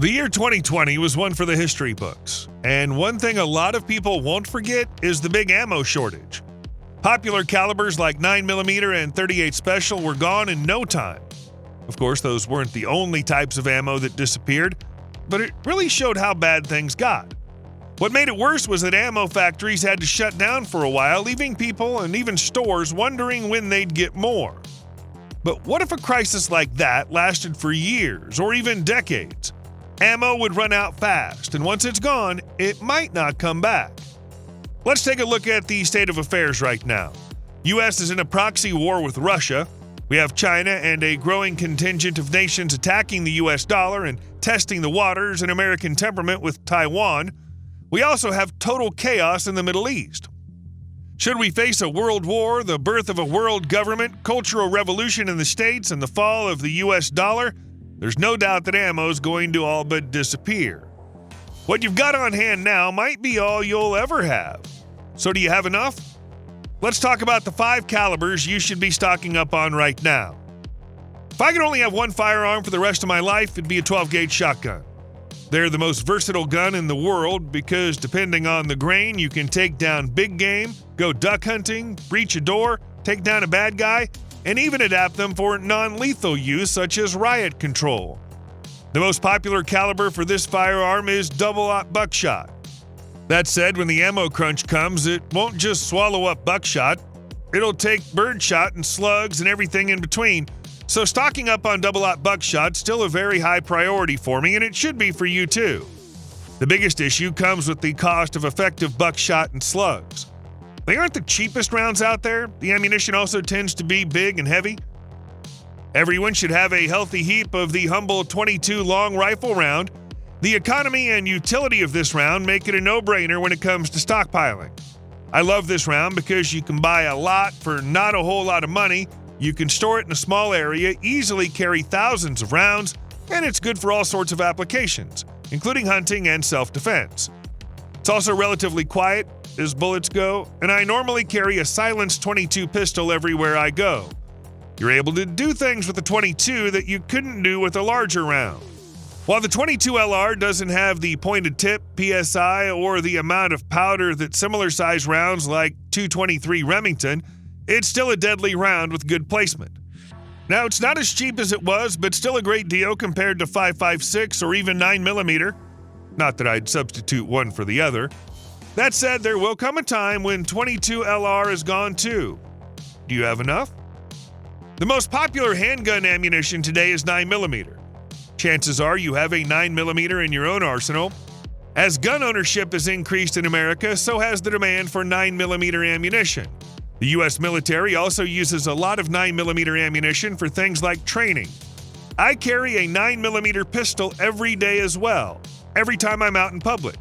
The year 2020 was one for the history books, and one thing a lot of people won't forget is the big ammo shortage. Popular calibers like 9mm and .38 Special were gone in no time. Of course, those weren't the only types of ammo that disappeared, but it really showed how bad things got. What made it worse was that ammo factories had to shut down for a while, leaving people and even stores wondering when they'd get more. But what if a crisis like that lasted for years or even decades? Ammo would run out fast, and once it's gone, it might not come back. Let's take a look at the state of affairs right now. U.S. is in a proxy war with Russia. We have China and a growing contingent of nations attacking the U.S. dollar and testing the waters and American temperament with Taiwan. We also have total chaos in the Middle East. Should we face a world war, the birth of a world government, cultural revolution in the States, and the fall of the U.S. dollar, there's no doubt that ammo is going to all but disappear. What you've got on hand now might be all you'll ever have. So do you have enough? Let's talk about the 5 calibers you should be stocking up on right now. If I could only have one firearm for the rest of my life, it'd be a 12-gauge shotgun. They're the most versatile gun in the world because depending on the grain, you can take down big game, go duck hunting, breach a door, take down a bad guy, and even adapt them for non-lethal use such as riot control. The most popular caliber for this firearm is double-aught buckshot. That said, when the ammo crunch comes, it won't just swallow up buckshot. It'll take birdshot and slugs and everything in between. So stocking up on double-aught buckshot's still a very high priority for me, and it should be for you too. The biggest issue comes with the cost of effective buckshot and slugs. They aren't the cheapest rounds out there. The ammunition also tends to be big and heavy. Everyone should have a healthy heap of the humble .22 long rifle round. The economy and utility of this round make it a no-brainer when it comes to stockpiling. I love this round because you can buy a lot for not a whole lot of money, you can store it in a small area, easily carry thousands of rounds, and it's good for all sorts of applications, including hunting and self-defense. It's also relatively quiet as bullets go, and I normally carry a silenced .22 pistol everywhere I go. You're able to do things with the .22 that you couldn't do with a larger round. While the .22 LR doesn't have the pointed tip, PSI, or the amount of powder that similar-sized rounds like .223 Remington, it's still a deadly round with good placement. Now, it's not as cheap as it was, but still a great deal compared to 5.56 or even 9mm. Not that I'd substitute one for the other. That said, there will come a time when .22 LR is gone too. Do you have enough? The most popular handgun ammunition today is 9mm. Chances are you have a 9mm in your own arsenal. As gun ownership has increased in America, so has the demand for 9mm ammunition. The U.S. military also uses a lot of 9mm ammunition for things like training. I carry a 9mm pistol every day as well, every time I'm out in public.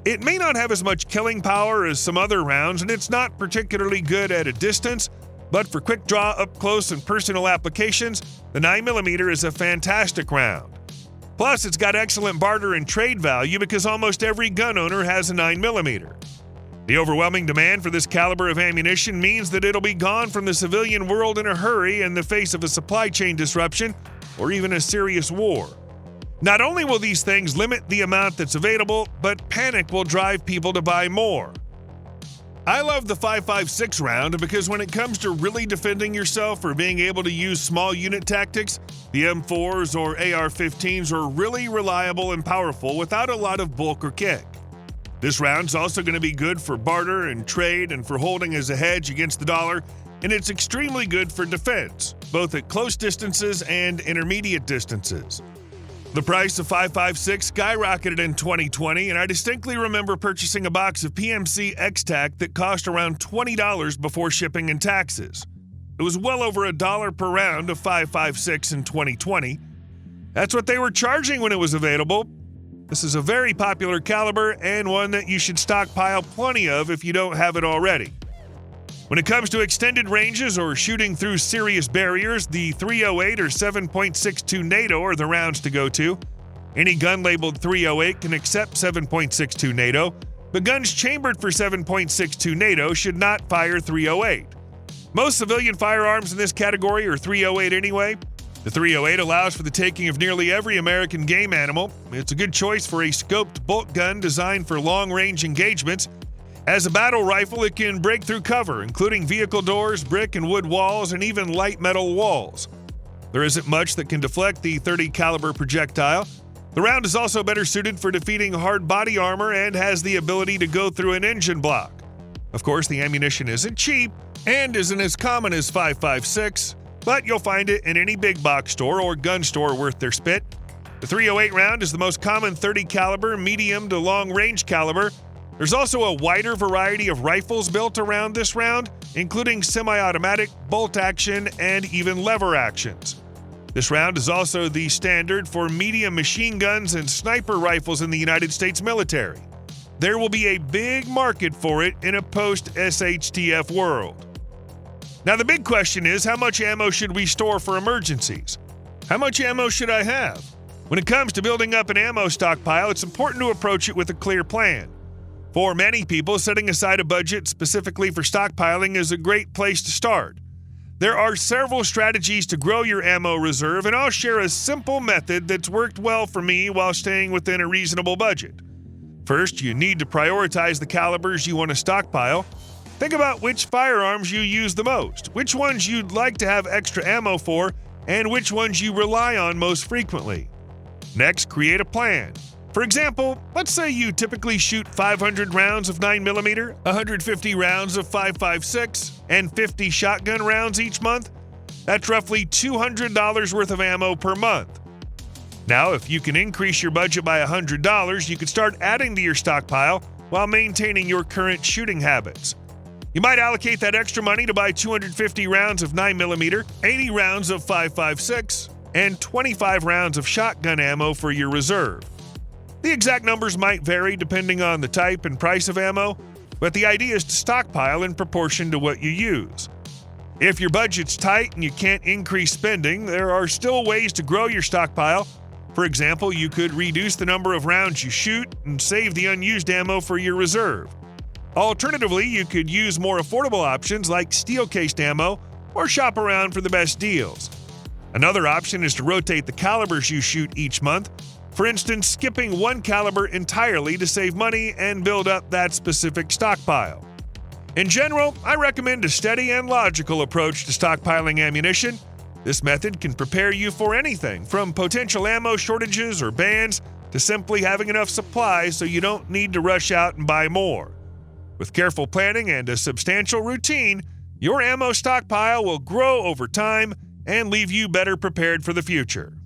It may not have as much killing power as some other rounds, and it's not particularly good at a distance, but for quick draw, up close, and personal applications, the 9mm is a fantastic round. Plus, it's got excellent barter and trade value because almost every gun owner has a 9mm. The overwhelming demand for this caliber of ammunition means that it'll be gone from the civilian world in a hurry in the face of a supply chain disruption or even a serious war. Not only will these things limit the amount that's available, but panic will drive people to buy more. I love the 5.56 round because when it comes to really defending yourself or being able to use small unit tactics, the M4s or AR-15s are really reliable and powerful without a lot of bulk or kick. This round's also going to be good for barter and trade and for holding as a hedge against the dollar, and it's extremely good for defense, both at close distances and intermediate distances. The price of 5.56 skyrocketed in 2020, and I distinctly remember purchasing a box of PMC X-Tac that cost around $20 before shipping and taxes. It was well over $1 per round of 5.56 in 2020. That's what they were charging when it was available. This is a very popular caliber and one that you should stockpile plenty of if you don't have it already. When it comes to extended ranges or shooting through serious barriers, the 308 or 7.62 NATO are the rounds to go to. Any gun labeled 308 can accept 7.62 NATO, but guns chambered for 7.62 NATO should not fire 308. Most civilian firearms in this category are 308 anyway. The .308 allows for the taking of nearly every American game animal. It's a good choice for a scoped bolt gun designed for long-range engagements. As a battle rifle, it can break through cover, including vehicle doors, brick and wood walls, and even light metal walls. There isn't much that can deflect the .30 caliber projectile. The round is also better suited for defeating hard body armor and has the ability to go through an engine block. Of course, the ammunition isn't cheap and isn't as common as .556, but you'll find it in any big box store or gun store worth their spit. The .308 round is the most common .30 caliber, medium to long range caliber. There's also a wider variety of rifles built around this round, including semi-automatic, bolt action, and even lever actions. This round is also the standard for medium machine guns and sniper rifles in the United States military. There will be a big market for it in a post-SHTF world. Now the big question is, how much ammo should we store for emergencies? How much ammo should I have? When it comes to building up an ammo stockpile, it's important to approach it with a clear plan. For many people, setting aside a budget specifically for stockpiling is a great place to start. There are several strategies to grow your ammo reserve, and I'll share a simple method that's worked well for me while staying within a reasonable budget. First, you need to prioritize the calibers you want to stockpile. Think about which firearms you use the most, which ones you'd like to have extra ammo for, and which ones you rely on most frequently. Next, create a plan. For example, let's say you typically shoot 500 rounds of 9mm, 150 rounds of .556, and 50 shotgun rounds each month. That's roughly $200 worth of ammo per month. Now, if you can increase your budget by $100, you could start adding to your stockpile while maintaining your current shooting habits. You might allocate that extra money to buy 250 rounds of 9mm, 80 rounds of .556, and 25 rounds of shotgun ammo for your reserve. The exact numbers might vary depending on the type and price of ammo, but the idea is to stockpile in proportion to what you use. If your budget's tight and you can't increase spending, there are still ways to grow your stockpile. For example, you could reduce the number of rounds you shoot and save the unused ammo for your reserve. Alternatively, you could use more affordable options like steel-cased ammo or shop around for the best deals. Another option is to rotate the calibers you shoot each month. For instance, skipping one caliber entirely to save money and build up that specific stockpile. In general, I recommend a steady and logical approach to stockpiling ammunition. This method can prepare you for anything from potential ammo shortages or bans to simply having enough supplies so you don't need to rush out and buy more. With careful planning and a substantial routine, your ammo stockpile will grow over time and leave you better prepared for the future.